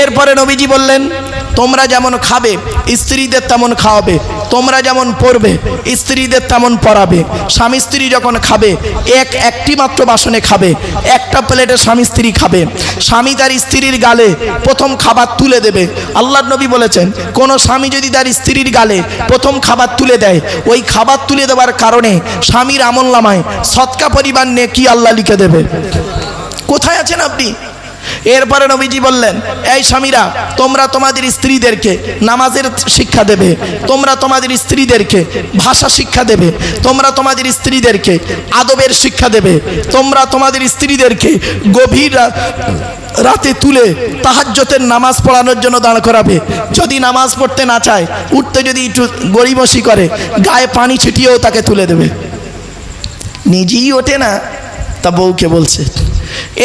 এরপরে নবীজি বললেন, তোমরা যেমন খাবে স্ত্রীদের তেমন খাওয়াবে, তোমরা যেমন পরবে স্ত্রীদের তেমন পরাবে। স্বামী স্ত্রী যখন খাবে একটি মাত্র বাসনে খাবে, একটা প্লেটে স্বামী স্ত্রী খাবে। স্বামী তার স্ত্রীর গালে প্রথম খাবার তুলে দেবে। আল্লাহর নবী বলেছেন, কোনো স্বামী যদি তার স্ত্রীর গালে প্রথম খাবার তুলে দেয়, ওই খাবার তুলে দেওয়ার কারণে স্বামীর আমলনামায় সদকা পরিমাণ নেকি আল্লাহ লিখে দেবে। কোথায় আছেন আপনি? এরপরে নবীজি বললেন, এই স্বামীরা, তোমরা তোমাদের স্ত্রীদেরকে নামাজের শিক্ষা দেবে, তোমরা তোমাদের স্ত্রীদেরকে ভাষা শিক্ষা দেবে, তোমরা তোমাদের স্ত্রীদেরকে আদবের শিক্ষা দেবে, তোমরা তোমাদের স্ত্রীদেরকে গভীর রাতে তুলে তাহাজ্জুদের নামাজ পড়ানোর জন্য দাঁড় করাবে। যদি নামাজ পড়তে না চায়, উঠতে যদি একটু গড়িমসি করে, গায়ে পানি ছিটিয়েও তাকে তুলে দেবে। নিজেই ওঠে না, তা বউকে বলছে।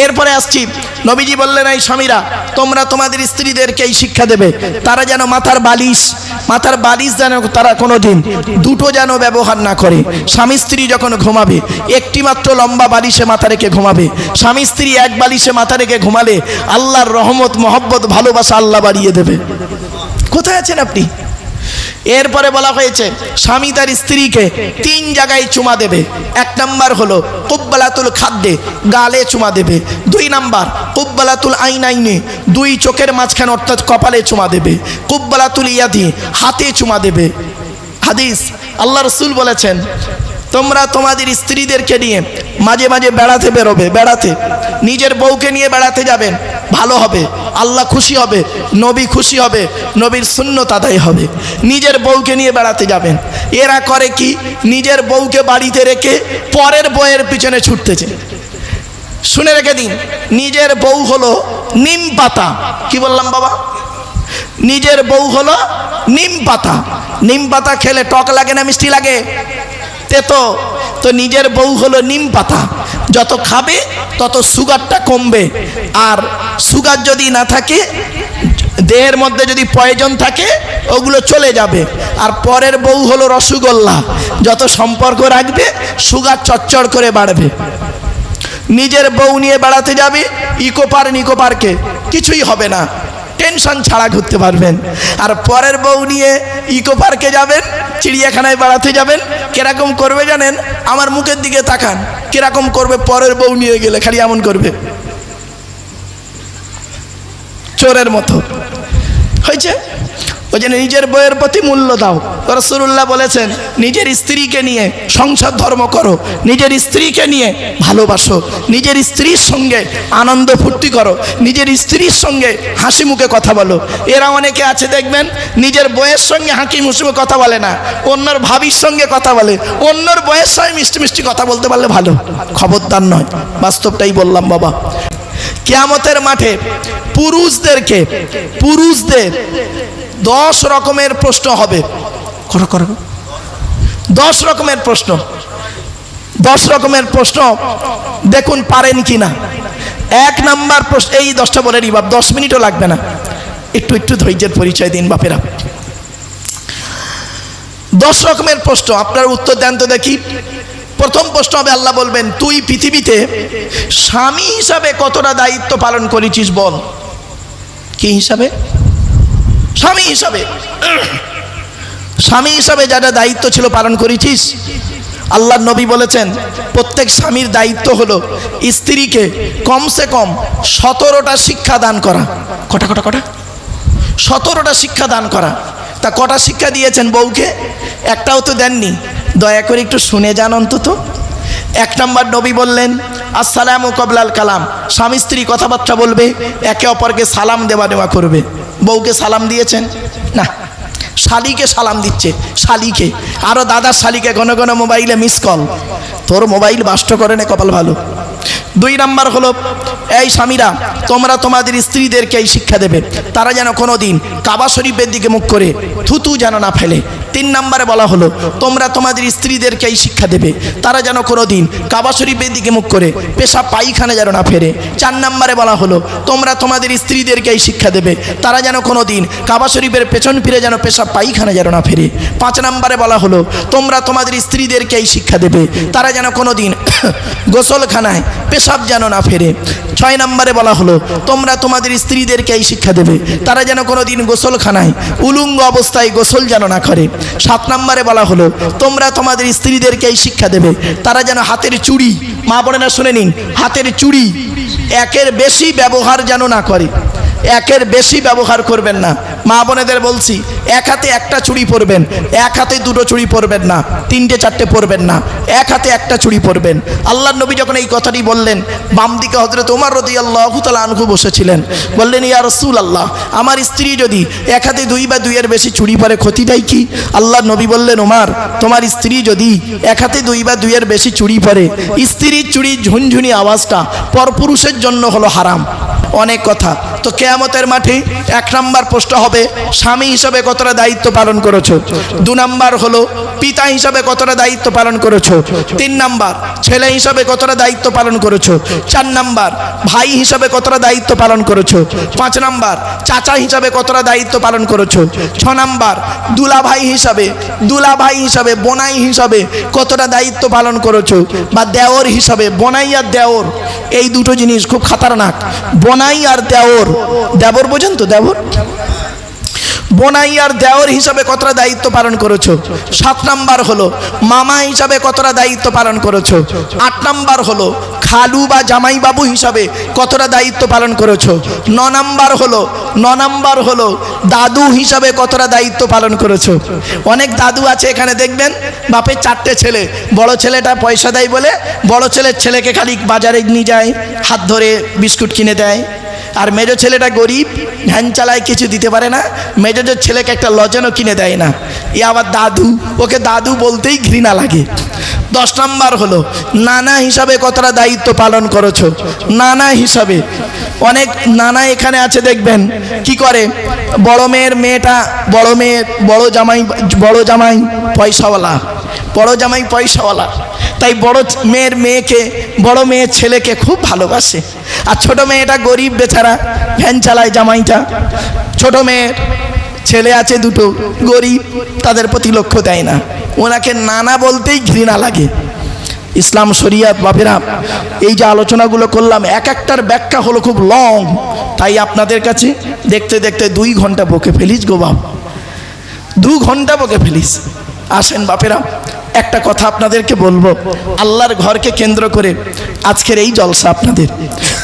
এরপরে আসছি, নবীজি বললেন, এই স্বামীরা, তোমরা তোমাদের স্ত্রীদেরকে এই শিক্ষা দেবে, তারা যেন মাথার বালিশ যেন তারা কোনোদিন দুটো যেন ব্যবহার না করে। স্বামী স্ত্রী যখন ঘুমাবে একটি মাত্র লম্বা বালিশে মাথা রেখে ঘুমাবে। স্বামী স্ত্রী এক বালিশে মাথা রেখে ঘুমালে আল্লাহর রহমত, মহব্বত, ভালোবাসা আল্লাহ বাড়িয়ে দেবে। কোথায় আছেন আপনি? এরপরে বলা হয়েছে, স্বামী তার স্ত্রীকে 3 জায়গায় চুমা দেবে। 1 নাম্বার হলো কুব্বালাতুল খাদ্দে, গালে চুমা দেবে। 2 নাম্বার কুব্বালাতুল আইনাইনে, 2 চোখের মাঝখানে অর্থাৎ কপালে চুমা দেবে। কুব্বালাতুল ইয়াদি, হাতে চুমা দেবে। হাদিস, আল্লাহ রাসূল বলেছেন, তোমরা তোমাদের স্ত্রীদেরকে নিয়ে মাঝে মাঝে বেড়াতে বেরোবে, বেড়াতে নিজের বউকে নিয়ে বেড়াতে যাবেন, ভালো হবে, আল্লাহ খুশি হবে, নবী খুশি হবে, নবীর সুন্নত আদায় হবে। নিজের বউকে নিয়ে বেড়াতে যাবেন। এরা করে কি, নিজের বউকে বাড়িতে রেখে পরের বউয়ের পিছনে ছুটতেছে। শুনে রেখে দিন, নিজের বউ হলো নিম পাতা। কি বললাম বাবা? নিজের বউ হলো নিম পাতা। নিম পাতা খেলে টক লাগে না মিষ্টি লাগে? তো নিজের বউ হলো নিম পাতা, যত খাবে তত সুগারটা কমবে। আর সুগার যদি না থাকে, দেহের মধ্যে যদি প্রয়োজন থাকে, ওগুলো চলে যাবে। আর পরের বউ হলো রসগোল্লা, যত সম্পর্ক রাখবে সুগার চচ্চড় করে বাড়বে। নিজের বউ নিয়ে বেড়াতে যাবে ইকো পার্কে, কিছুই হবে না, টেনশন ছাড়া ঘুরতে পারবেন। আর পরের বউ নিয়ে ইকো পার্কে যাবেন, চিড়িয়াখানায় বেড়াতে যাবেন, কিরকম করবে জানেন? আমার মুখের দিকে তাকান, কিরকম করবে পরের বউ নিয়ে গেলে? খালি এমন করবে, চোরের মতো। হয়েছে? ওই জন্য নিজের বউয়ের প্রতি মূল্য দাও। রাসূলুল্লাহ বলেছেন, নিজের স্ত্রীকে নিয়ে সংসার ধর্ম করো, নিজের স্ত্রীকে নিয়ে ভালোবাসো, নিজের স্ত্রীর সঙ্গে আনন্দ ফুর্তি করো, নিজের স্ত্রীর সঙ্গে হাসি মুখে কথা বলো। এরা অনেকে আছে দেখবেন, নিজের বউয়ের সঙ্গে হাসি মুখে কথা বলে না, অন্যর ভাবির সঙ্গে কথা বলে। অন্যর বউয়ের সঙ্গে মিষ্টি মিষ্টি কথা বলতে পারলে ভালো, খবরদার নয়। বাস্তবটাই বললাম বাবা। কিয়ামতের মাঠে পুরুষদের 10 রকমের প্রশ্ন হবে। 10 রকমের প্রশ্ন। 10 রকমের প্রশ্ন, দেখুন পারেন কিনা। 1 নাম্বার প্রশ্ন, এই 10টা বলে নি বাপ, 10 মিনিটও লাগবে না, একটু ধৈর্যের পরিচয় দিন বাপেরা। 10 রকমের প্রশ্ন, আপনার উত্তর দেন তো দেখি। প্রথম প্রশ্ন হবে, আল্লাহ বলবেন, তুই পৃথিবীতে স্বামী হিসাবে কতটা দায়িত্ব পালন করেছিস বল। কি হিসাবে? স্বামী হিসাবে যারা দায়িত্ব ছিল পালন করেছিস। আল্লাহর নবী বলেছেন, প্রত্যেক স্বামীর দায়িত্ব হলো স্ত্রীকে কমসে কম 17টা শিক্ষা দান করা। কটা 17টা শিক্ষা দান করা। তা কটা শিক্ষা দিয়েছেন বউকে? একটাও তো দেননি। দয়া করে একটু শুনে যান অন্তত। 1 নাম্বার নবী বললেন, আসসালামু কবলাল কালাম, স্বামী স্ত্রী কথাবার্তা বলবে, একে অপরকে সালাম দেওয়া নেওয়া করবে। বউকে সালাম দিয়েছেন? না, শালিকে সালাম দিচ্ছে, শালিকে। আরো দাদার শালিকে ঘন ঘন মোবাইলে মিস কল। তোর মোবাইল বাষ্ট করে নে, কপাল ভালো। 2 নাম্বার হলো, এই স্বামীরা, তোমরা তোমাদের স্ত্রীদেরকে এই শিক্ষা দেবে, তারা যেন কোনোদিন কাবা শরীফের দিকে মুখ করে থুতু যেন না ফেলে। তিন নম্বরে বলা হলো তোমরা তোমাদের স্ত্রীদেরকে এই শিক্ষা দেবে তারা যেন কোনো দিন কাবা শরীফের দিকে মুখ করে পেশাব পায়খানা যেন না ফেরে। চার নম্বরে বলা হলো তোমরা তোমাদের স্ত্রীদেরকে এই শিক্ষা দেবে তারা যেন কোনো দিন কাবা শরীফের পেছন ফিরে যেন পেশাব পায়খানা যেন না ফেরে। পাঁচ নম্বরে বলা হলো তোমরা তোমাদের স্ত্রীদেরকে এই শিক্ষা দেবে তারা যেন কোনো দিন গোসলখানায় পেশাব যেন না ফেরে। ছয় নম্বরে বলা হলো তোমরা তোমাদের স্ত্রীদেরকে এই শিক্ষা দেবে তারা যেন কোনো দিন গোসলখানায় উলঙ্গ অবস্থায় গোসল যেন না করে। সাত নম্বরে বলা হলো তোমরা তোমাদের স্ত্রীদেরকে এই শিক্ষা দেবে তারা যেন হাতের চুড়ি, মা বোনেরা শুনে নিন, হাতের চুড়ি একের বেশি ব্যবহার যেন না করে, একের বেশি ব্যবহার করবেন না। মা বোনেদের বলছি এক হাতে একটা চুড়ি পরবেন, এক হাতে দুটো চুড়ি পরবেন না, তিনটে চারটে পরবেন না, এক হাতে একটা চুড়ি পরবেন। আল্লাহর নবী যখন এই কথাটি বললেন বাম দিকে হযরত ওমর রাদিয়াল্লাহু তাআলা আনহু বসেছিলেন, বললেন ইয়া রাসূলুল্লাহ আমার স্ত্রী যদি এক হাতে দুই বা দুইয়ের বেশি চুড়ি পরে ক্ষতিটাই কি? আল্লাহর নবী বললেন ওমর তোমার স্ত্রী যদি এক হাতে দুই বা দুইয়ের বেশি চুড়ি পরে, স্ত্রীর চুড়ির ঝুনঝুনি আওয়াজটা পরপুরুষের জন্য হলো হারাম। অনেক কথা। তো কিয়ামতের মাঠে এক নাম্বার প্রশ্ন হবে স্বামী হিসাবে কতটা দায়িত্ব পালন করেছো, দু নাম্বার হলো পিতা হিসাবে কতটা দায়িত্ব পালন করেছো, তিন নাম্বার ছেলে হিসাবে কতটা দায়িত্ব পালন করেছো, চার নাম্বার ভাই হিসাবে কতটা দায়িত্ব পালন করেছো, পাঁচ নাম্বার চাচা হিসাবে কতটা দায়িত্ব পালন করেছো, ছ নাম্বার দুলাভাই হিসাবে বোনাই হিসাবে কতটা দায়িত্ব পালন করেছো, বা দেওর হিসাবে। বোনাই আর দেওর এই দুটো জিনিস খুব খাতারনাক। বোনাই আর দেওর, দেবর বোঝেন তো, দেবর বোনাই আর দেওর হিসাবে কতটা দায়িত্ব পালন করেছো। সাত নাম্বার হলো মামা হিসাবে কতটা দায়িত্ব পালন করেছো। আট নাম্বার হলো খালু বা জামাই বাবু হিসাবে কতটা দায়িত্ব পালন করেছো। ন নাম্বার হলো দাদু হিসাবে কতটা দায়িত্ব পালন করেছো। অনেক দাদু আছে এখানে দেখবেন বাপের চারটে ছেলে, বড় ছেলেটা পয়সা দেয় বলে বড় ছেলের ছেলেকে খালি বাজারে নিয়ে যায়, হাত ধরে বিস্কুট কিনে দেয়। আর মেজো ছেলেটা গরিব, ভ্যান চালায়, কিছু দিতে পারে না, মেজোর ছেলেকে একটা লজেনও কিনে দেয় না। এ আবার দাদু, ওকে দাদু বলতেই ঘৃণা লাগে। 10 নাম্বার হলো নানা হিসাবে কতটা দায়িত্ব পালন করেছো। নানা হিসাবে অনেক নানা এখানে আছে দেখবেন কি করে, বড় মেয়ের মেয়েটা বড় জামাই পয়সাওয়ালা, তাই বড় মেয়ের মেয়েকে বড় মেয়ের ছেলেকে খুব ভালোবাসে। আর ছোট মেয়েটা গরিব বেচারা, ভ্যান চালায় জামাইটা। ছোট মেয়ের ছেলে আছে দুটো, গরিব, তাদের প্রতি লক্ষ্য দেয় না, ওনাকে নানা বলতেই ঘৃণা লাগে। ইসলাম শরিয়াত বাপেরা এই যে আলোচনাগুলো করলাম এক একটার ব্যাখ্যা হলো খুব লং, তাই আপনাদের কাছে দেখতে দেখতে 2 ঘন্টা বকে ফেলিস গো বাপ, 2 ঘন্টা বকে ফেলিস। আসেন বাপেরা একটা কথা আপনাদেরকে বলবো, আল্লাহর ঘরকে কেন্দ্র করে আজকের এই জলসা। আপনাদের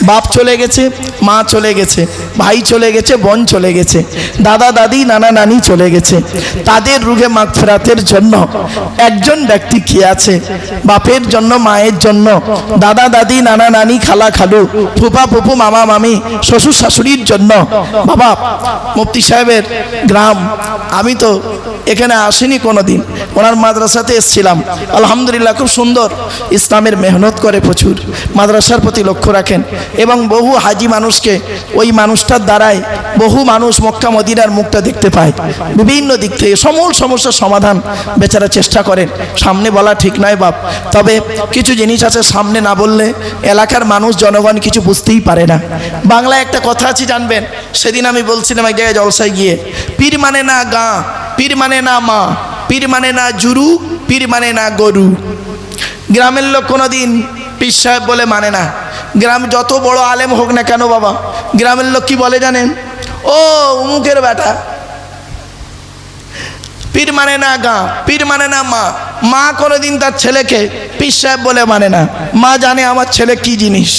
বাপ চলে গেছে, মা চলে গেছে, ভাই চলে গেছে, বোন চলে গেছে, দাদা দাদি নানা নানি চলে গেছে, তাদের রুহে মাগফিরাতের জন্য একজন ব্যক্তি কি আছে? বাপের জন্য, মায়ের জন্য, দাদা দাদি নানা নানি খালা খালু ফুপা ফুপু মামা মামি শ্বশুর শাশুড়ির জন্য। বাবা মুফতি সাহেবের গ্রাম, আমি তো এখানে আসিনি কোনোদিন, ওনার মাদ্রাসাতে এসেছিলাম। আলহামদুলিল্লাহ খুব সুন্দর, ইসলামের মেহনত করে প্রচুর, মাদ্রাসার প্রতি লক্ষ্য রাখেন এবং বহু হাজি মানুষকে ওই মানুষটার দ্বারাই বহু মানুষ মক্কা মদিনার মুখটা দেখতে পায়। বিভিন্ন দিক থেকে সমূল সমস্যার সমাধান বেচারা চেষ্টা করেন। সামনে বলা ঠিক নয় বাপ, তবে কিছু জিনিস আছে সামনে না বললে এলাকার মানুষ জনগণ কিছু বুঝতেই পারে না। বাংলায় একটা কথা আছে জানবেন, সেদিন আমি বলছিলাম এক জায়গায় জলসায় গিয়ে, পীর মানে না গাঁ, পীর মানে না মা, পীর মানে না জুরু, পীর মানে না গরু। গ্রামের লোক কোনোদিন পীর সাহেব বলে মানে না। গ্রাম যত বড় আলেম হোক না কেন বাবা, গ্রামের লোক কি বলে জানেন? ও উমুকের বেটা। পীর মানে না গাঁ, পীর মানে না মা, মা কোনোদিন তার ছেলেকে পীর সাহেব বলে মানে না, মা জানে আমার ছেলে কি জিনিস।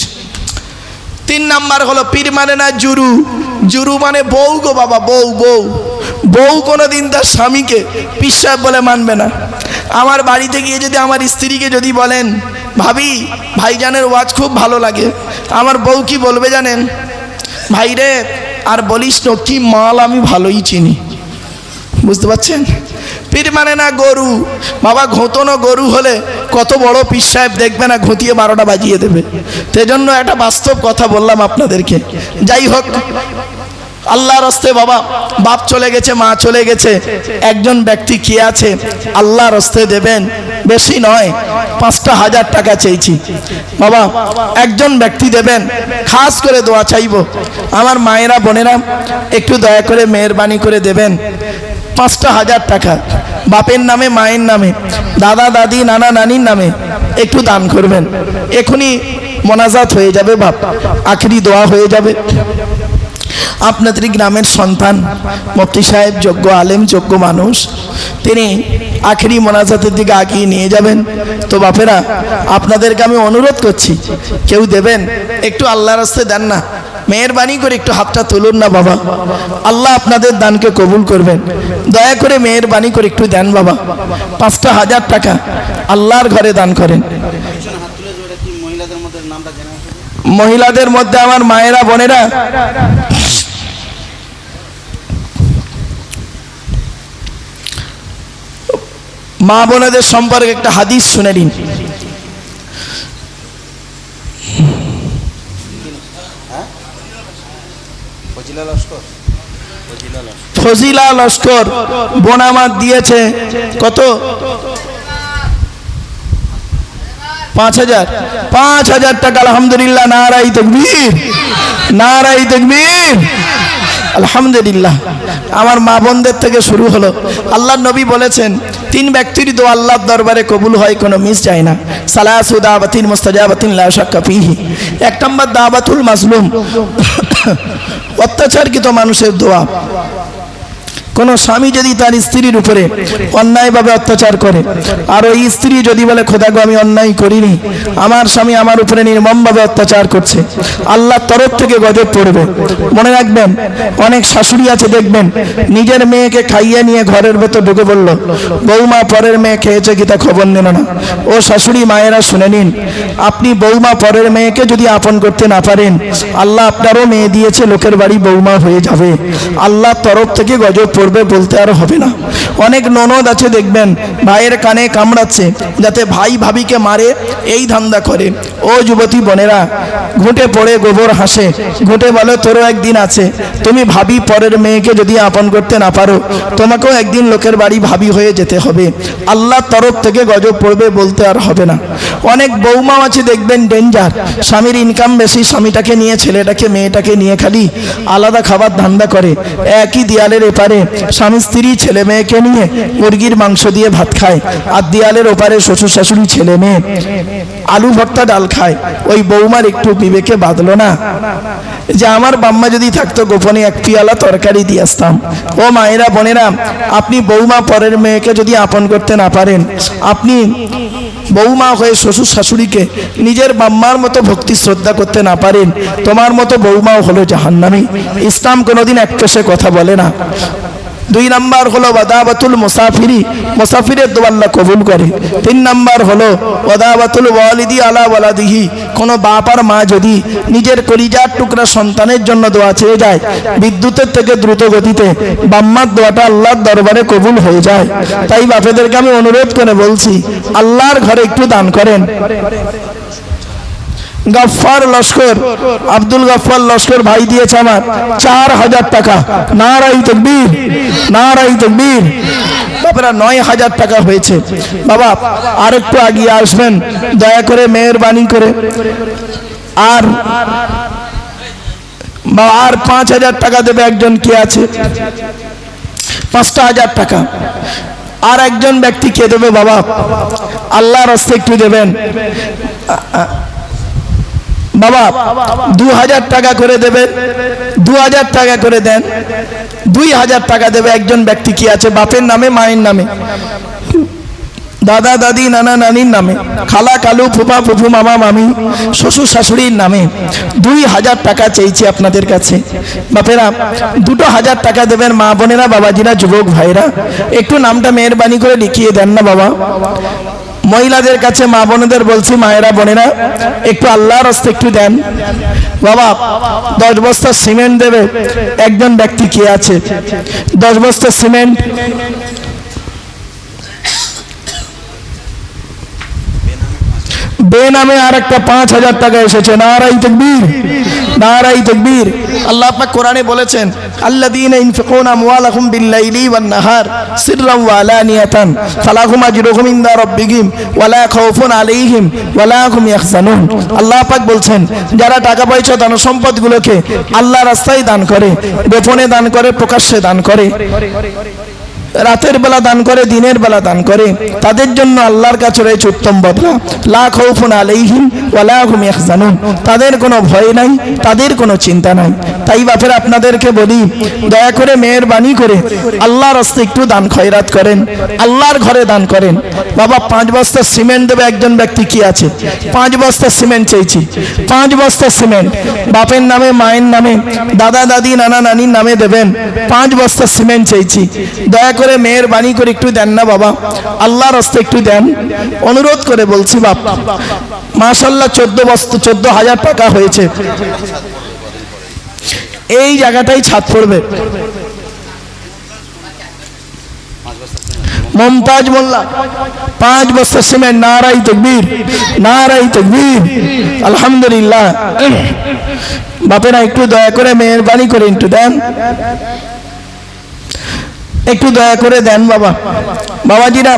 3 নাম্বার হলো পীর মানে না জুরু, জুরু মানে বউ গো বাবা, বউ কোনোদিন তার স্বামীকে পীর সাহেব বলে মানবে না। আমার বাড়িতে গিয়ে যদি আমার স্ত্রীকে যদি বলেন ভাবি ভাইজানের ওয়াজ খুব ভালো লাগে, আমার বউ কি বলবে জানেন? ভাই রে আর বলিস তো, কি মাল আমি ভালোই চিনি। বুঝতে পারছেন? পীর মানে না গরু বাবা, ঘোঁতনো গরু হলে কত বড় পীর সাহেব দেখবে না ঘুঁতিয়ে 12টা বাজিয়ে দেবে। সেজন্য একটা বাস্তব কথা বললাম আপনাদেরকে। যাই হোক, আল্লাহর রাস্তায় বাবা, বাপ চলে গেছে, মা চলে গেছে, একজন ব্যক্তি কি আছে আল্লাহর রাস্তায় দেবেন, বেশি নয় 5,000 টাকা চাইছি বাবা, একজন ব্যক্তি দেবেন, খাস করে দোয়া চাইবো। আমার মায়েরা বোনেরা একটু দয়া করে মেহেরবানি করে দেবেন 5,000 টাকা, বাপের নামে, মায়ের নামে, দাদা দাদি নানা নানির নামে একটু দান করবেন। এখনই মোনাজাত হয়ে যাবে বাপ, আখেরি দোয়া হয়ে যাবে। আপনাদের গ্রামের সন্তান মুফতি সাহেব যোগ্য আলেম, যোগ্য মানুষ, তিনি আখেরি মোনাজাতের দিকে আগিয়ে নিয়ে যাবেন। তো বাপেরা আপনাদেরকে আমি অনুরোধ করছি, কেউ দেবেন একটু আল্লাহর রাস্তায় দেন না, মেহেরবানি করে একটু হাতটা তুলুন না বাবা, আল্লাহ আপনাদের দানকে কবুল করবেন। দয়া করে মেহেরবানি করে একটু দেন বাবা, 5,000 টাকা আল্লাহর ঘরে দান করেন। মহিলাদের মধ্যে আমার মায়েরা বোনেরা, মা বোনেদের সম্পর্কে একটা হাদিস শুনে নিন। ফজিলা লস্কর বোন আমার দিয়েছে কত? 5,000 টাকা। আলহামদুলিল্লাহ, নারাই তাকবীর, নারাই তাকবীর, আলহামদুলিল্লাহ। আমার মা বোনদের থেকে শুরু হলো। আল্লাহর নবী বলেছেন 3 ব্যক্তির দোয়া আল্লাহর দরবারে কবুল হয়, কোনো মিস যায় না। সালাসু দাওয়াতিন মুস্তাজাবাতিন লা শাক্কা ফিহি। 1 নম্বর দাওয়াতুল মাজলুম, অত্যাচারকৃত মানুষের দোয়া। কোনো স্বামী যদি তার স্ত্রীর উপরে অন্যায়ভাবে অত্যাচার করে, আর ওই স্ত্রী যদি বলে খোদা গো আমি অন্যায় করিনি, আমার স্বামী আমার উপরে নির্মমভাবে অত্যাচার করছে, আল্লাহর তরফ থেকে গজব পড়বে। মনে রাখবেন, অনেক শাশুড়ি আছে দেখবেন নিজের মেয়েকে খাইয়ে নিয়ে ঘরের ভেতর ঢুকে পড়ল, বৌমা পরের মেয়ে খেয়েছে কি তা খবর নিল না। ও শাশুড়ি মায়েরা শুনে নিন, আপনি বৌমা পরের মেয়েকে যদি আপন করতে না পারেন, আল্লাহ আপনারও মেয়ে দিয়েছে, লোকের বাড়ি বৌমা হয়ে যাবে, আল্লাহর তরফ থেকে গজব পড়বে, বলতে আর হবে না। অনেক ননদ আছে দেখবেন ভাইয়ের কানে কামড়াচ্ছে যাতে ভাই ভাবিকে মারে, এই ধান্দা করে। ও যুবতী বোনেরা, ঘুঁটে পড়ে গোবর হাসে, ঘুঁটে বলে তোরও একদিন আছে। তুমি ভাবি পরের মেয়েকে যদি আপন করতে না পারো, তোমাকেও একদিন লোকের বাড়ি ভাবি হয়ে যেতে হবে, আল্লাহর তরফ থেকে গজব পড়বে, বলতে আর হবে না। অনেক বৌমাও আছে দেখবেন ডেঞ্জার, স্বামীর ইনকাম বেশি, স্বামীটাকে নিয়ে, ছেলেটাকে মেয়েটাকে নিয়ে খালি আলাদা খাবার ধান্দা করে। একই দেয়ালের এপারে স্বামী স্ত্রী ছেলে মেয়েকে নিয়ে মুরগির মাংস দিয়ে ভাত খায়, আর দেয়ালের ওপারে শ্বশুর শাশুড়ি ছেলে মেয়ে আলু ভর্তা ডাল খায়। ওই বৌমার একটু বিবেকে বাঁধলো না যে আমার বাম্মা যদি থাকতো গোপনে 1 পিয়ালা তরকারি দিয়ে আসতাম। ও মায়েরা বোনেরা, আপনি বৌমা পরের মেয়েকে যদি আপন করতে না পারেন, আপনি বৌমা হয়ে শ্বশুর শাশুড়িকে নিজের বাম্মার মতো ভক্তি শ্রদ্ধা করতে না পারেন, তোমার মতো বৌমাও হলো জাহান্নামী। ইসলাম কোনোদিন এক পেশে কথা বলে না। 2 নম্বর হলো ওয়াদাবাতুল মুসাফিরি, মুসাফিরের দোয়া আল্লাহ কবুল করে। 3 নম্বর হলো ওয়াদাবাতুল ওয়ালিদি আলা ওয়ালাদিহি, কোনো বাপ আর মা যদি নিজের কলিজার টুকরা সন্তানের জন্য দোয়া চেয়ে যায়, বিদ্যুতের থেকে দ্রুত গতিতে বাম্মার দোয়াটা আল্লাহর দরবারে কবুল হয়ে যায়। তাই বাপেদেরকে আমি অনুরোধ করে বলছি, আল্লাহর ঘরে একটু দান করেন। গফফার লস্কর, আব্দুল গফফার লস্কর ভাই দিয়েছে আমার 4,000 টাকা। নারাই তাকবীর, নারাই তাকবীর। বাবারা 9,000 টাকা হয়েছে। বাবা আর একটু আগিয়ে আসবেন দয়া করে, মেহেরবানি করে। আর 5,000 টাকা দেবে একজন, কে আছে? 5,000 টাকা। আর একজন ব্যক্তি কে দেবে বাবা? আল্লাহর রাস্তায় একটু দেবেন বাবা। 2,000 টাকা করে দেবেন, 2,000 টাকা করে দেন। 2,000 টাকা দেবে একজন ব্যক্তি, কি আছে? বাপের নামে, মায়ের নামে, দাদা দাদি নানা নানির নামে, খালা কালু ফুফা ফুফু মামা মামি শ্বশুর শাশুড়ির নামে 2,000 টাকা চাইছি আপনাদের কাছে। বাপেরা 2,000 টাকা দেবেন। মা বোনেরা, বাবাজিরা, যুবক ভাইরা, একটু নামটা মেহেরবানি করে লিখিয়ে দেন না বাবা। মহিলাদের কাছে, মা বোনেদের বলছি, মায়েরা বোনেরা একটু আল্লাহর রাস্তায় একটু দেন বাবা। 10 বস্তা সিমেন্ট দেবে একজন ব্যক্তি, কে আছে? 10 বস্তা সিমেন্ট। বেনামে আর একটা 5,000 টাকা এসেছে। নারাই তাকবীর, নারায়ে তাকবীর। আল্লাহ পাক কোরআনে বলেছেন আল্লাযীনা ইনফিকুনা আমওয়ালাহুম বিল-লাইলি ওয়ান-নাহার সিররান ওয়া আলানিয়াতান ফালাহুম আজরুহুম ইনদা রাব্বিহিম ওয়ালা খাউফুন আলাইহিম ওয়ালা হুম ইয়াহজানুন। আল্লাহ পাক বলছেন যারা টাকা পয়সা ধন সম্পদগুলোকে আল্লাহ রাস্তায় দান করে, গোপনে দান করে, প্রকাশ্যে দান করে, রাতের বেলা দান করে, দিনের বেলা দান করে, তাদের জন্য আল্লাহর কাছে রয়েছে উত্তম বদলা। লা খাউফুন আলাইহিম ওয়ালা হুম ইয়াহজানুন। তাদের কোনো ভয় নাই, তাদের কোনো চিন্তা নাই। তাই বাপের আপনাদেরকে বলি, দয়া করে মেহেরবানি করে আল্লাহর রাস্তায় একটু দান খয়রাত করেন, আল্লাহর ঘরে দান করেন। বাবা 5 বস্তা সিমেন্ট দেবে একজন ব্যক্তি, কি আছে 5 বস্তা সিমেন্ট চাইছি, 5 বস্তা সিমেন্ট বাপের নামে, মায়ের নামে, দাদা দাদি, নানা নানির নামে দেবেন। 5 বস্তা সিমেন্ট চাইছি, দয়া করে মেহেরবানি করে একটু দেন না বাবা, আল্লাহর রাস্তায় একটু দেন, অনুরোধ করে বলছি বাপ। মাশাআল্লাহ 14,000 টাকা হয়েছে। এই জায়গাটাই ছাদ পড়বে। মমতাজ মোল্লা 5 বস্তা সিমেন্ট। নারায়ে তাকবীর, নারায়ে তাকবীর, আলহামদুলিল্লাহ। বাপেরা একটু দয়া করে মেহেরবানি করে একটু দেন, একটু দয়া করে দেন বাবা। বাবাজিরা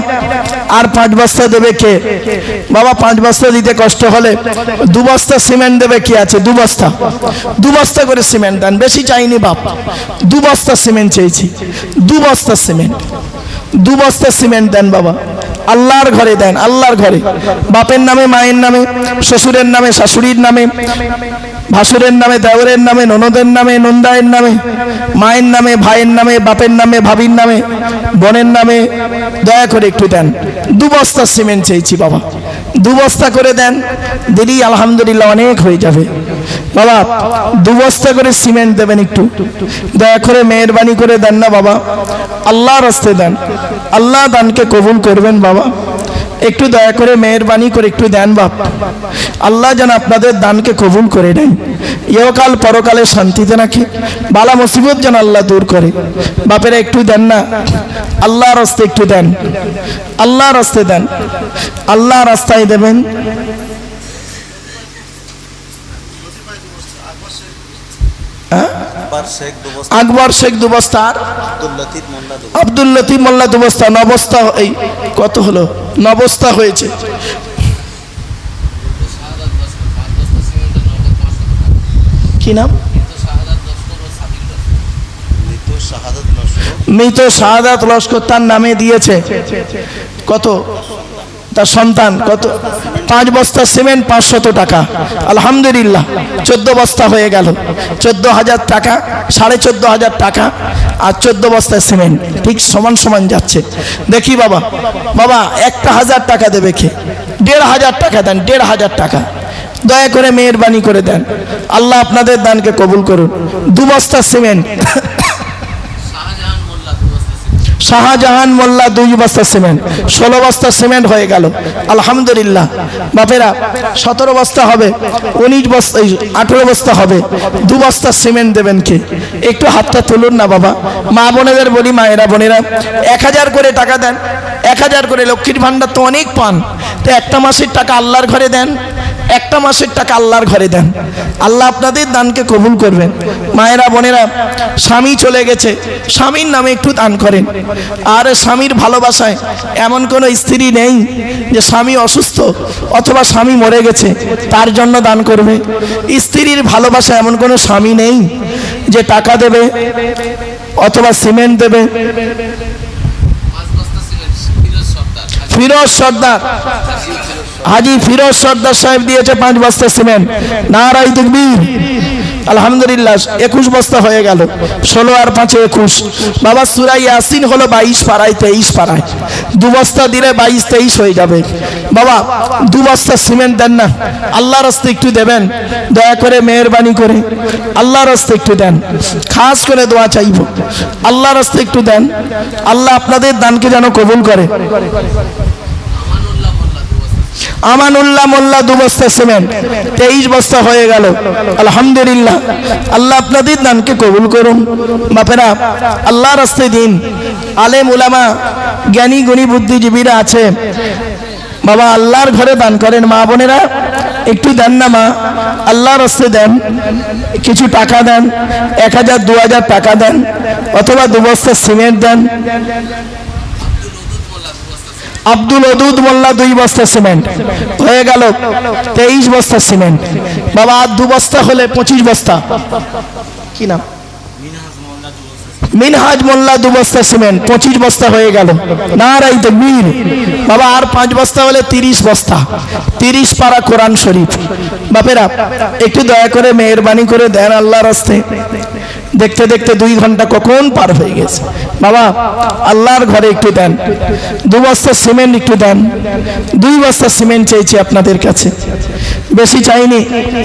আর 5 বস্তা দেবে কে বাবা? 5 বস্তা দিতে কষ্ট হলে 2 বস্তা সিমেন্ট দেবে, কি আছে 2 বস্তা, 2 বস্তা করে সিমেন্ট দেন। বেশি চাইনি বাপ, 2 বস্তা সিমেন্ট চেয়েছি, 2 বস্তা সিমেন্ট, 2 বস্তা সিমেন্ট দেন বাবা, আল্লাহর ঘরে দেন, আল্লাহর ঘরে। বাপের নামে, মায়ের নামে, শ্বশুরের নামে, শাশুড়ির নামে, ভাসুরের নামে, দেওরের নামে, ননদের নামে, নন্দায়ের নামে, মায়ের নামে, ভাইয়ের নামে, বাপের নামে, ভাবির নামে, বোনের নামে, দয়া করে একটু দেন। 2 বস্তা সিমেন্ট চেয়েছি বাবা, 2 বস্তা করে দেন, দিদি আলহামদুলিল্লাহ অনেক হয়ে যাবে বাবা। 2 বস্তা করে সিমেন্ট দেবেন, একটু দয়া করে মেহেরবানি করে দেন না বাবা, আল্লাহর রাস্তায় দেন, আল্লাহ দানকে কবুল করবেন বাবা। একটু দয়া করে মেহেরবানি করে একটু দেন বাপ, আল্লাহ যেন আপনাদের দানকে কবুল করে নেন, ইহকাল পরকালে শান্তিতে রাখে, বালা মুসিবত যেন আল্লাহ দূর করে। বাপেরা একটু দেন না, আল্লাহর রাস্তায় একটু দেন, আল্লাহর রাস্তায় দেন, আল্লাহর রাস্তায় দেবেন। আকবর শেখ 2 বস্তা, আর আব্দুল লতিফ মোল্লা 2 বস্তা, 9 বস্তা। এই কত হলো? 9 বস্তা হয়েছে। কি নাম? মৃত শাহাদাত লস্কর, তার নামে দিয়েছে কত? তার সন্তান কত? 5 বস্তা সিমেন্ট, 500 টাকা। আলহামদুলিল্লাহ 14 বস্তা হয়ে গেল, 14,000 টাকা, 14,500 টাকা আর 14 বস্তা সিমেন্ট, ঠিক সমান সমান যাচ্ছে। দেখি বাবা, বাবা 1,000 টাকা দেবে কে? 1,500 টাকা দেন, 1,500 টাকা দয়া করে মেহেরবানি করে দেন, আল্লাহ আপনাদের দানকে কবুল করুন। 2 বস্তা সিমেন্ট। শাহজাহান মোল্লা 2 বস্তা সিমেন্ট, 16 বস্তা সিমেন্ট হয়ে গেল আলহামদুলিল্লাহ। বাপেরা 17 বস্তা হবে, 19 বস্তা, 18 বস্তা হবে। 2 বস্তা সিমেন্ট দেবেন কে? একটু হাতটা তুলুন না বাবা। মা বোনেদের বলি, মায়েরা বোনেরা 1000 করে টাকা দেন, 1000 করে। লক্ষ্মীর ভান্ডার তো অনেক পান, তো একটা মাসের টাকা আল্লাহর ঘরে দেন, একটা মাসের টাকা আল্লাহর ঘরে দেন, আল্লাহ আপনাদের দানকে কবুল করবেন। মায়েরা বোনেরা, স্বামী চলে গেছে, স্বামীর নামে একটু দান করেন। আর স্বামীর ভালোবাসায় এমন কোনো স্ত্রী নেই যে স্বামী অসুস্থ অথবা স্বামী মরে গেছে তার জন্য দান করবে। স্ত্রীর ভালোবাসা এমন কোনো স্বামী নেই যে টাকা দেবে অথবা সিমেন্ট দেবে। ফিরোজ সর্দার, হাজি ফিরোজ সর্দার সাহেব দিয়েছে 5 বস্তা সিমেন্ট। নারায়ে তাকবীর, আলহামদুলিল্লাহ 21 বস্তা হয়ে গেল। 16 আর 5 21। বাবা সূরা ইয়াসিন হলো 22 পারায়, 23 পারায়। 2 বস্তা দিলে 22 23 হয়ে যাবে। বাবা 2 বস্তা সিমেন্ট দেন না, আল্লাহর রাস্তায় একটু দেবেন, দয়া করে মেহেরবানি করে আল্লাহর রাস্তায় একটু দেন। খাস করে দোয়া চাইব, আল্লাহর রাস্তায় একটু দেন, আল্লাহ আপনাদের দানকে যেন কবুল করে। আমানুল্লাহ মোল্লা 2 বস্তা সিমেন্ট, 23 বস্তা হয়ে গেল আলহামদুলিল্লাহ। আল্লাহ আপনাদের দানকে কবুল করুন। বাপেরা আল্লাহর রাস্তায় দিন। আলেম উলামা, জ্ঞানী গুণী বুদ্ধিজীবীরা আছে, বাবা আল্লাহর ঘরে দান করেন। মা বোনেরা একটু দেন না মা, আল্লাহর রাস্তায় দেন, কিছু টাকা দেন, 1000 2000 টাকা দেন, অথবা 2 বস্তা সিমেন্ট দেন। আব্দুল ওদুদ মোল্লা 2 বস্তা সিমেন্ট হয়ে গেল 23 বস্তা সিমেন্ট। বাবা আর 2 বস্তা হলে 25 বস্তা। কি নাম? মিনহাজ মোল্লা 2 বস্তা সিমেন্ট, 25 বস্তা হয়ে গেল। নারাই তাকবীর। বাবা আর 5 বস্তা হলে 30 বস্তা, 30 পারা কোরআন শরীফ। বাপেরা একটু দয়া করে মেহেরবানি করে দেন আল্লাহর রাস্তায়। দেখতে দেখতে 2 ঘন্টা কখন পার হয়ে গেছে। বাবা আল্লাহর ঘরে একটু দেন, 2 বস্তা সিমেন্ট একটু দেন। 2 বস্তা সিমেন্ট চাইছি আপনাদের কাছে, বেশি চাইনি।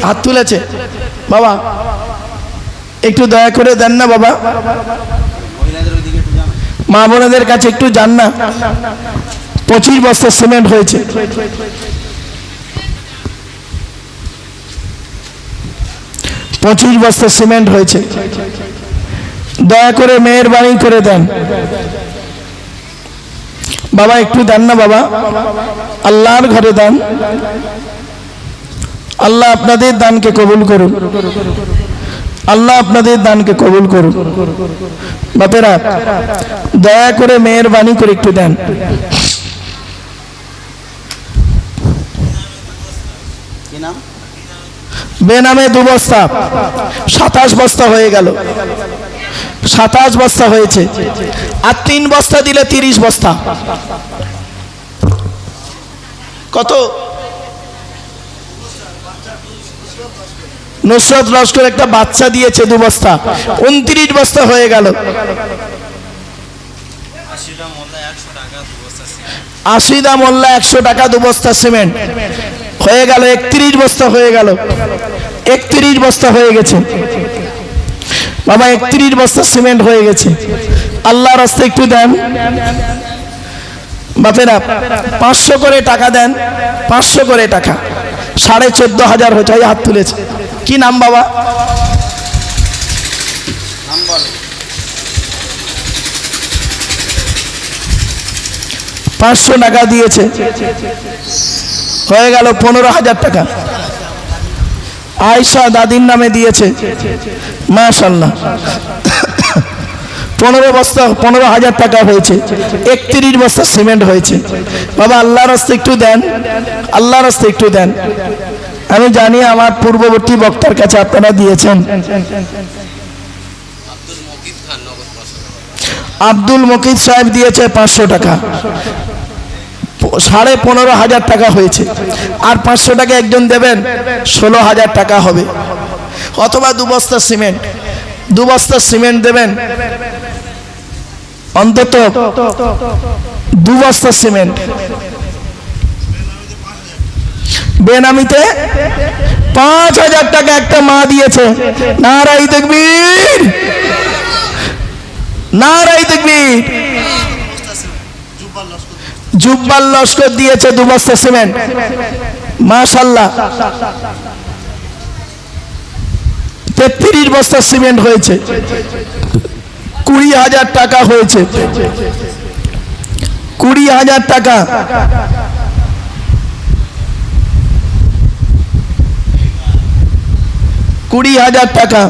হাত তুলেছে বাবা, একটু দয়া করে দেন না বাবা। মা বোনেদের কাছে একটু যান না। 25 বস্তা সিমেন্ট হয়েছে। পঁচিশ বস্তা সিমেন্ট হয়েছে। দয়া করে মেহেরবানি করে দেন বাবা, একটু দেন না বাবা, আল্লাহর ঘরে দেন। আল্লাহ আপনাদের দানকে কবুল করুন, আল্লাহ আপনাদের দানকে কবুল করুন। বাপেরা দয়া করে মেহেরবানি করে একটু দেন। বেনামে 2 বস্তা, 27 বস্তা হয়ে গেল। 27 বস্তা হয়েছে। আর 3 বস্তা দিলে 30 বস্তা। কত? নুসরত লস্কর একটা বাচ্চা দিয়েছে 2 বস্তা, 29 বস্তা হয়ে গেল। আশিদা মোল্লা 100 টাকা 2 বস্তা সিমেন্ট হয়ে গেল। 31 বস্তা হয়ে গেল। 31 বস্তা হয়ে গেছে বাবা, 31 বস্তা সিমেন্ট হয়ে গেছে। আল্লাহর রাস্তায় একটু দেন বাপেরা। 500 করে টাকা দেন, 500 করে টাকা, 14,500 হয়েছে। হাত তুলেছে। কি নাম বাবা? 500 টাকা দিয়েছে, হয়ে গেল 15,000 টাকা। আয়শা দাদির নামে দিয়েছে, মাশাআল্লাহ। 15 বস্তা 15,000 টাকা হয়েছে। 31 বস্তা সিমেন্ট হয়েছে। বাবা আল্লাহর রাস্তায় একটু দেন, আল্লাহর রাস্তায় একটু দেন। আমি জানি আমার পূর্ববর্তী বক্তার কাছে আপনারা দিয়েছেন। আব্দুল মকিদ সাহেব দিয়েছে 500 টাকা, 15,500 টাকা হয়েছে। আর 500 টাকা একজন দেবেন, 16,000 টাকা হবে। অথবা 2 বস্তা সিমেন্ট, 2 বস্তা সিমেন্ট দেবেন, অন্তত 2 বস্তা সিমেন্ট। বেনামিতে 5,000 টাকা একটা মা দিয়েছে। নারাই তাকবীর, নারাই তাকবীর। জুব্বাল লস্কর দিয়েছে 2 বস্তা সিমেন্ট, মাশাআল্লাহ। 33 বস্তা সিমেন্ট হয়েছে। 20,000 টাকা হয়েছে। 20,000 টাকা। 20,000 টাকা।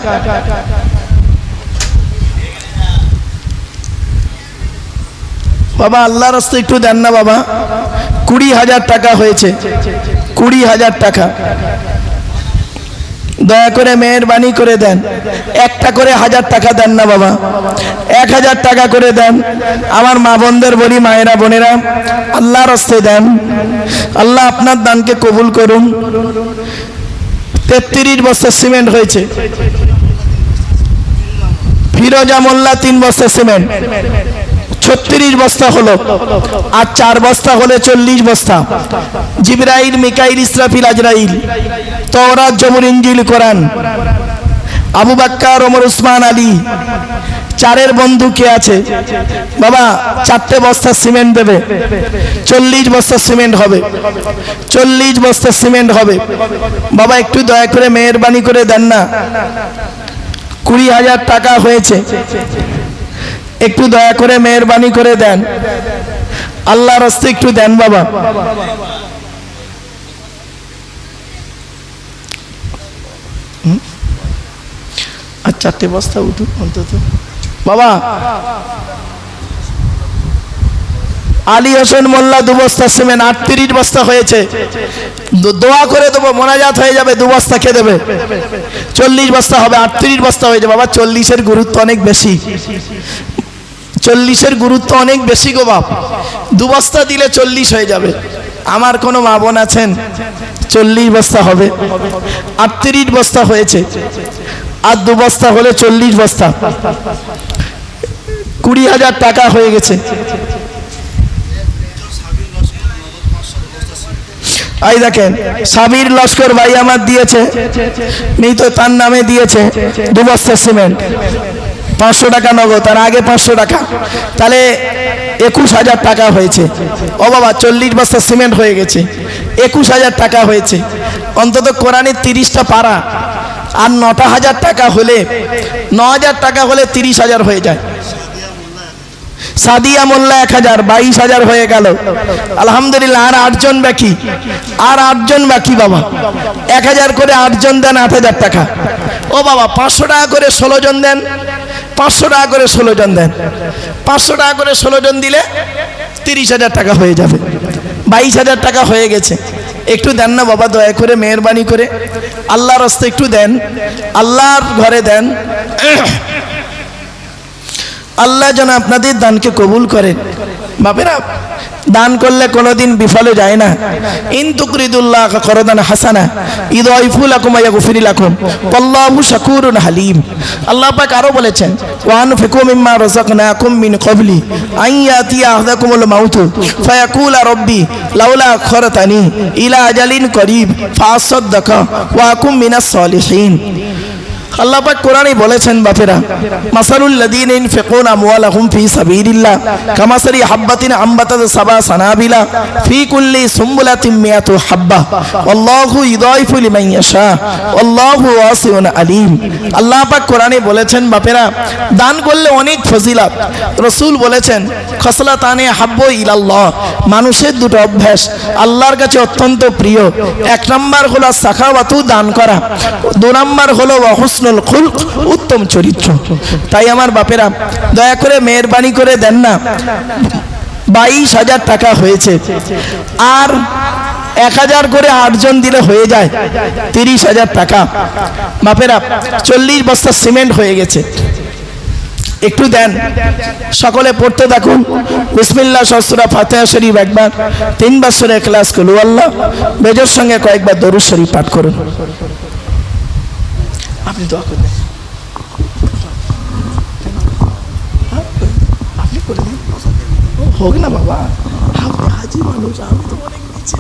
বাবা আল্লাহর রাস্তায় একটু দেন না বাবা। 20,000 টাকা হয়েছে। 20,000 টাকা। দয়া করে মেহেরবানি করে দেন। একটা করে 1000 টাকা দেন না বাবা, 1000 টাকা করে দেন। আমার মা বোনদের বলি, মায়েরা বোনেরা আল্লাহর রাস্তায় দেন, আল্লাহ আপনার দানকে কবুল করুন। 33 বস্তা সিমেন্ট হয়েছে। ফিরোজা মোল্লা 3 বস্তা সিমেন্ট, 36 বস্তা হলো। আর 4 বস্তা হলে 40 বস্তা। জিবরাইল, মিকাইল, ইসরাফিল, আজরাইল, তাওরাত, জবুর, ইনজিল, কোরআন, আবু বকর, ওমর, উসমান, আলী, 4 বন্ধু কে আছে বাবা? 4টে বস্তা সিমেন্ট দেবে, 40 বস্তা সিমেন্ট হবে। 40 বস্তা সিমেন্ট হবে বাবা। একটু দয়া করে মেহেরবানি করে দেন না। 20,000 টাকা হয়েছে। একটু দয়া করে মেহেরবানি করে দেন। আল্লাহর রাস্তে একটু দেন বাবা। আর 4টে বস্তা উঠুক অন্তত বাবা। আলী হোসেন মোল্লা 2 বস্তা সিমেন্ট, 38 বস্তা হয়েছে। দোয়া করে দেবো, মোনাজাত হয়ে যাবে, 2 বস্তা খেয়ে দেবে, 40 বস্তা হবে। 38 বস্তা হয়ে যাবে বাবা। 40-এর গুরুত্ব অনেক বেশি, 40-এর গুরুত্ব অনেক বেশি গো বাপ। 2 বস্তা দিলে 40 হয়ে যাবে। আমার কোনো মা বোন আছেন 40 বস্তা হবে, 38 বস্তা হয়েছে, আর 2 বস্তা হলে 40 বস্তা, 20,000 টাকা হয়ে গেছে। এই দেখেন সাবির লস্কর ভাই আমার দিয়েছে, মৃত তার নামে দিয়েছে 2 বস্তা সিমেন্ট, 500 টাকা নগদ, তার আগে 500 টাকা, তাহলে 21,000 টাকা হয়েছে। ও বাবা 40 বস্তা সিমেন্ট হয়ে গেছে, 21,000 টাকা হয়েছে। অন্তত কোরআনের 30টা পারা আর 9,000 টাকা হলে, 9,000 টাকা হলে 30,000 হয়ে যায়। সাদিয়া মোল্লা 1,000, 22,000 হয়ে গেল। আলহামদুলিল্লাহ। আর 8 জন বাকি, আর 8 জন বাকি বাবা। 1,000 করে 8 জন দেন, 8,000 টাকা। ও বাবা 500 টাকা করে 16 জন দেন, 500 টাকা করে 16 জন দেন, 500 টাকা করে 16 জন দিলে 30,000 টাকা হয়ে যাবে। 22,000 টাকা হয়ে গেছে। একটু দেন না বাবা, দয়া করে মেহেরবানি করে আল্লাহর রাস্তে একটু দেন, আল্লাহর ঘরে দেন। আল্লাহ যেন আপনাদের দানকে কবুল করেন। বাপেরা দান করলে কোনোদিন বিফলে যায় না। ইন তুকরিদুল্লাহ করদান হাসানা ইদাইফু লাকুম ওয়া ইয়াগফির লাকুম আল্লাহু শাকুরুন হালিম। আল্লাহ পাক আরো বলেছেন, ওয়া আনফিকু মিম্মা রাযাকনাকুম মিন ক্বাবলি আন ইয়াতিয়া আহাদাকুমুল মাউতু ফায়াকুলা রাব্বি লাউলা আখখারতানি ইলা আজালিন করিব ফাআসাদদাকা ওয়া আকুম মিনাস সালিহিন। আল্লাহ পাক কোরআনে বলেছেন বাপেরা, মাসালুল লাযীনা ইনফিকুনা আমওয়ালাহুম ফি সাবিলিল্লাহ কামাসালি হাববাতিন আমবাতাত সাবা সানাবিলা ফি কুল্লি সুমবুলাতিন মিয়াতু হাব্বা আল্লাহু ইদাইফু লিমান ইয়াশা আল্লাহু ওয়াসিউন আলিম। আল্লাহ পাক কোরআনে বলেছেন বাপেরা, দান করলে অনেক ফজিলত। রাসূল বলেছেন, খসলাতানে হাব্বু ইলাল্লাহ, মানুষের 2টো অভ্যাস আল্লাহর কাছে অত্যন্ত প্রিয়। 1 নাম্বার হলো সাখাওয়াতু, দান করা। 2 নাম্বার হলো হুসনুল খুলক, উত্তম চরিত্র। তাই আমার বাপেরা দয়া করে মেহেরবানি করে দেন না। 22,000 টাকা হয়েছে, আর 1,000 করে 8 জন দিলে হয়ে যায় 30,000 টাকা। বাপেরা 40 বস্তা সিমেন্ট হয়ে গেছে। একটু দেন, সকলে পড়তে থাকুন। বিসমিল্লাহ সূরা ফাতিহা শরীফ একবার, 3 বার সূরা ইখলাস, কুল হুয়াল্লাহ, বেজর সঙ্গে কয়েকবার দরুদ শরীফ পাঠ করুন। আপনি দোয়া করবেন, আপনি করে দিন, হোক না বাবা, আপনি হাজি মানুষ, আমি তো অনেক নিচে।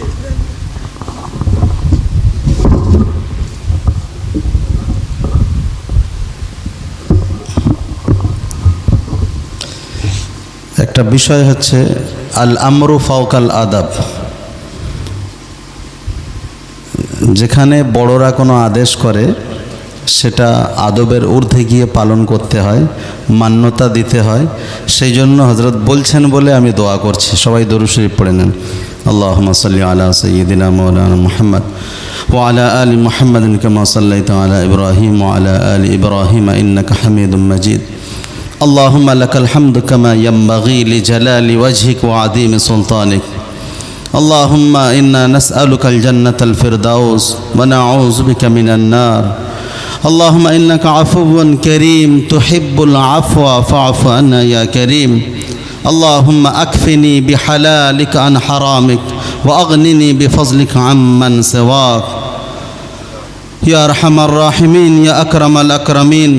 একটা বিষয় হচ্ছে আল আমরু ফাওকাল আদাব। যেখানে বড়রা কোনো আদেশ করে সেটা আদবের ঊর্ধ্বে গিয়ে পালন করতে হয়, মান্যতা দিতে হয়। সেই জন্য হযরত বলছেন বলে আমি দোয়া করছি। সবাই দরুদ শরীফ পড়ে নেন। আল্লাহুম্মা সাল্লি আলা সাইয়্যিদিনা মাওলানা মুহাম্মদ ওয়া আলা আলি মুহাম্মাদিন কামা সাল্লাইতা আলা ইব্রাহিম ওয়া আলা আলি ইব্রাহিম ইন্নাকা হামিদুম মাজিদ। اللهم لك الحمد كما ينبغي لجلال وجهك وعظيم سلطانك. اللهم إنا نسألك الجنة الفردوس ونعوذ بك من النار. اللهم إنك عفو كريم تحب العفو فاعف عنا يا كريم. اللهم أكفني بحلالك عن حرامك وأغنني بفضلك عمن سواك يا أرحم الراحمين يا أكرم الأكرمين.